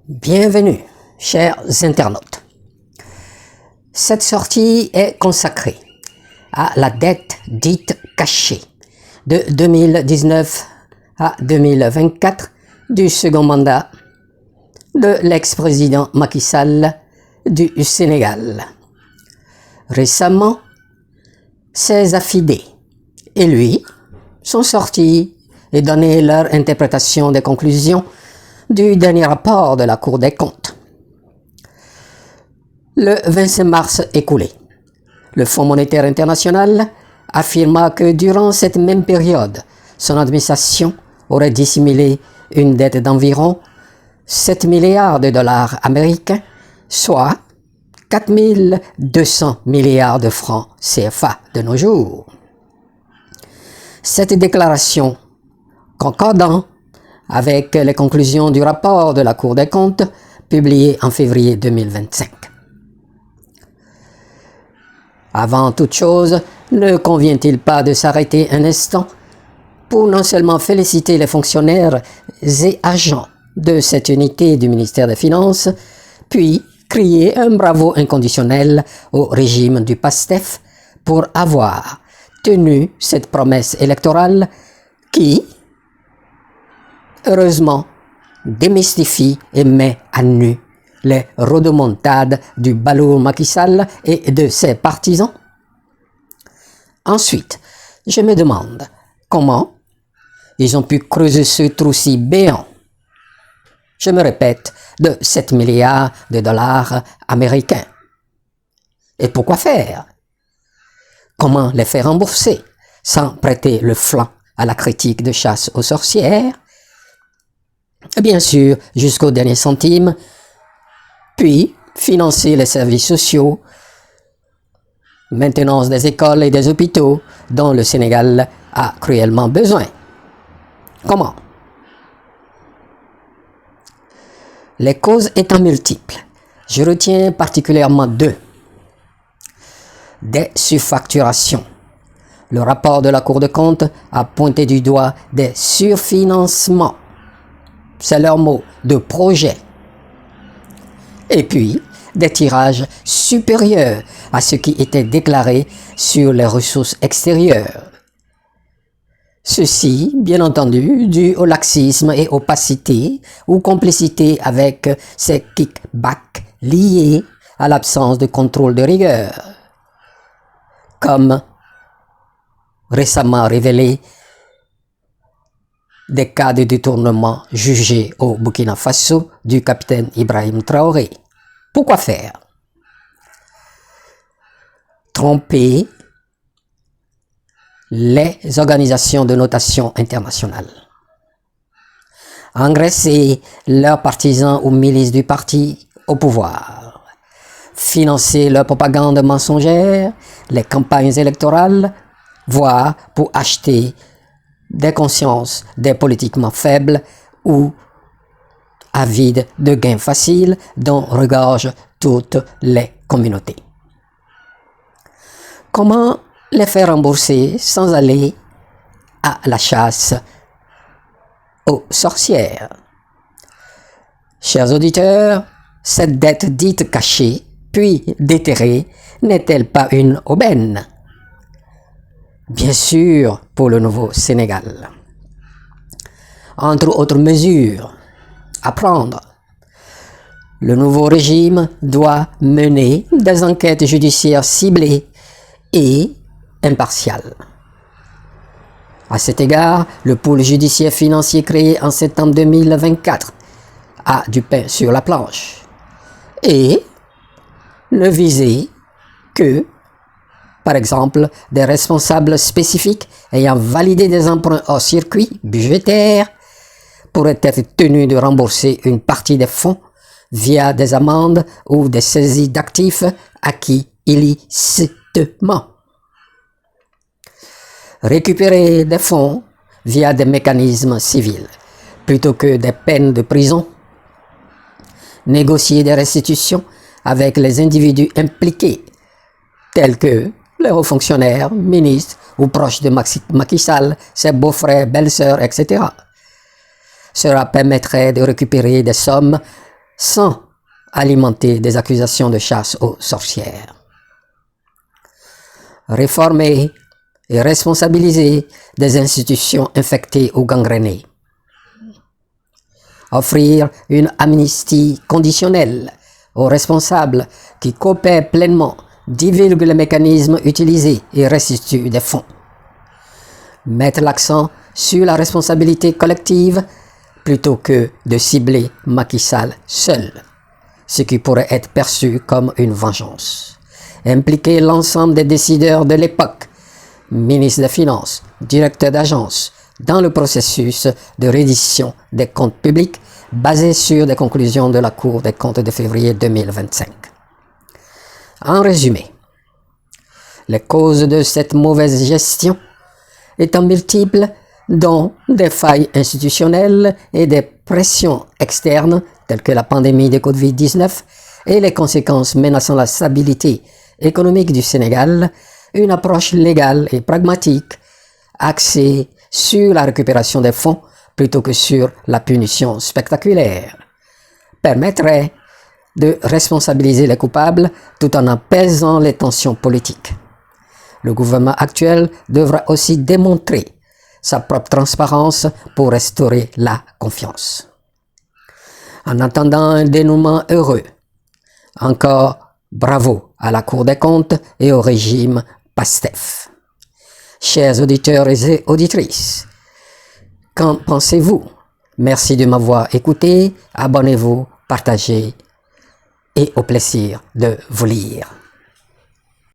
Bienvenue, chers internautes. Cette sortie est consacrée à la dette dite cachée de 2019 à 2024 du second mandat de l'ex-président Macky Sall du Sénégal. Récemment, ses affidés et lui sont sortis et donné leur interprétation des conclusions du dernier rapport de la Cour des comptes. Le 25 mars écoulé, le Fonds monétaire international affirma que durant cette même période, son administration aurait dissimulé une dette d'environ 7 milliards de dollars américains, soit 4 200 milliards de francs CFA de nos jours. Cette déclaration, concordant avec les conclusions du rapport de la Cour des comptes publié en février 2025. Avant toute chose, ne convient-il pas de s'arrêter un instant pour non seulement féliciter les fonctionnaires et agents de cette unité du ministère des Finances, puis crier un bravo inconditionnel au régime du PASTEF pour avoir tenu cette promesse électorale qui, heureusement, démystifie et met à nu les rodomontades du balourd Macky Sall et de ses partisans. Ensuite, je me demande comment ils ont pu creuser ce trou si béant, je me répète, de 7 milliards de dollars américains. Et pourquoi faire? Comment les faire rembourser sans prêter le flanc à la critique de chasse aux sorcières? Bien sûr, jusqu'au dernier centime, puis financer les services sociaux, maintenance des écoles et des hôpitaux dont le Sénégal a cruellement besoin. Comment? Les causes étant multiples, je retiens particulièrement deux. Des surfacturations. Le rapport de la Cour des comptes a pointé du doigt des surfinancements. C'est leur mot, de projet. Et puis, des tirages supérieurs à ce qui était déclaré sur les ressources extérieures. Ceci, bien entendu, dû au laxisme et opacité ou complicité avec ces kickbacks liés à l'absence de contrôle de rigueur. Comme récemment révélé des cas de détournement jugés au Burkina Faso du capitaine Ibrahim Traoré. Pourquoi faire? Tromper les organisations de notation internationale. Engraisser leurs partisans ou milices du parti au pouvoir. Financer leur propagande mensongère, les campagnes électorales, voire pour acheter des consciences des politiquement faibles ou avides de gains faciles dont regorgent toutes les communautés. Comment les faire rembourser sans aller à la chasse aux sorcières? Chers auditeurs, cette dette dite cachée, puis déterrée, n'est-elle pas une aubaine? Bien sûr, pour le nouveau Sénégal. Entre autres mesures à prendre, le nouveau régime doit mener des enquêtes judiciaires ciblées et impartiales. À cet égard, le pôle judiciaire financier créé en septembre 2024 a du pain sur la planche et ne visait que, par exemple, des responsables spécifiques ayant validé des emprunts hors circuit budgétaire pourraient être tenus de rembourser une partie des fonds via des amendes ou des saisies d'actifs acquis illicitement. Récupérer des fonds via des mécanismes civils plutôt que des peines de prison. Négocier des restitutions avec les individus impliqués, tels que les hauts fonctionnaires, ministres ou proches de Macky Sall, ses beaux-frères, belles-sœurs, etc. Cela permettrait de récupérer des sommes sans alimenter des accusations de chasse aux sorcières. Réformer et responsabiliser des institutions infectées ou gangrénées. Offrir une amnistie conditionnelle aux responsables qui coopèrent pleinement, divulguent les mécanismes utilisés et restituent des fonds. Mettre l'accent sur la responsabilité collective plutôt que de cibler Macky Sall seul, ce qui pourrait être perçu comme une vengeance. Impliquer l'ensemble des décideurs de l'époque, ministre des Finances, directeur d'agence, dans le processus de reddition des comptes publics basé sur des conclusions de la Cour des comptes de février 2025. En résumé, les causes de cette mauvaise gestion étant multiples, dont des failles institutionnelles et des pressions externes telles que la pandémie de Covid-19 et les conséquences menaçant la stabilité économique du Sénégal, une approche légale et pragmatique axée sur la récupération des fonds plutôt que sur la punition spectaculaire permettrait de responsabiliser les coupables tout en apaisant les tensions politiques. Le gouvernement actuel devra aussi démontrer sa propre transparence pour restaurer la confiance. En attendant un dénouement heureux, encore bravo à la Cour des comptes et au régime PASTEF. Chers auditeurs et auditrices, qu'en pensez-vous? Merci de m'avoir écouté, abonnez-vous, partagez et au plaisir de vous lire.